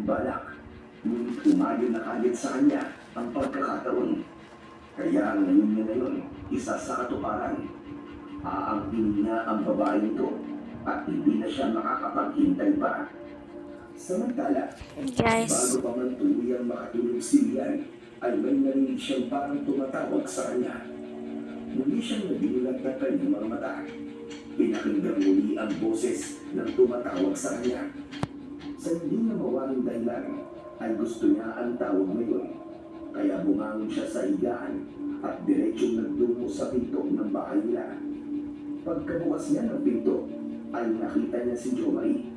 balak. Ngunit umayo na kagad sa kanya ang pagkakataon. Kaya ngayon na ngayon, isa sa katuparan. Aangkin niya ang babae nito at hindi na siya makakapaghintay pa. Samantala, Guys, bago pa man tuluyang makatulog si Lian, ay may narinig siyang parang tumatawag sa kanya. Muli siyang nabinulat na kanyang mga mata. Pinakinggan muli ang boses ng tumatawag sa kanya. Sa hindi na mawaring dahilan, ay gusto niya ang tawag ngayon. Kaya bumangon siya sa higaan at diretsong nagtungo sa pinto ng bahay nila. Pagkabukas niya ng pinto, ay nakita niya si Jomari.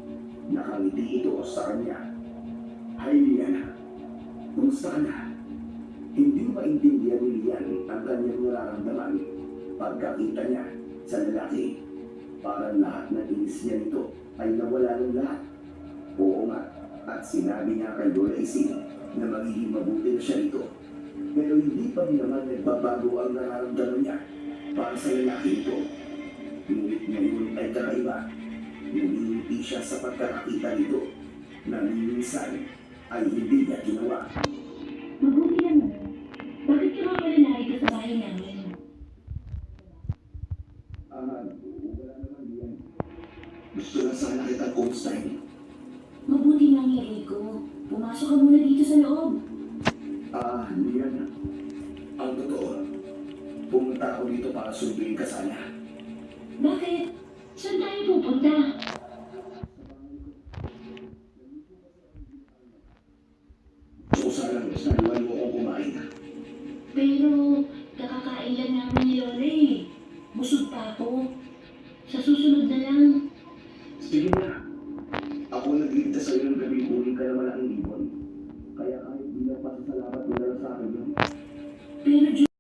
Nakangiti ito sa kanya. Hay Lian, kumusta ka na? Hindi maintindihan ni Lian ang kanyang nararamdaman pagkakita niya sa lalaki. Parang lahat ng inis niya nito ay nawala ng lahat. Oo nga, at sinabi niya kay Lola Isin na magiging mabuti na siya nito. Pero hindi pa rin naman nagbabago ang nararamdaman niya para sa lalaki ito. Ngunit ngayon ay kakaiba. Nangingiti siya sa pagkakita nito na minsan ay hindi niya ginawa. Mabuti naman. Bakit ka ba pala narito sa bahay namin? Wala naman yan. Gusto na sana kitang kumustahin. Mabuti nga ni Rico. Pumasok ka muna dito sa loob. Lian. Ang totoo, pumunta ako dito para sunduin ka sana. Bakit? Saan tayo pupunta? So sana naluwan mo akong kumain. Pero, kakakain lang namin ni Lola eh. Busog pa ako. Sa susunod na lang. Sige na. Ako nagligtas sa'yo ng gabi kunin ka naman ang ibon. Kaya kahit di na pasasalamat mo na lang sa akin yun. Pero,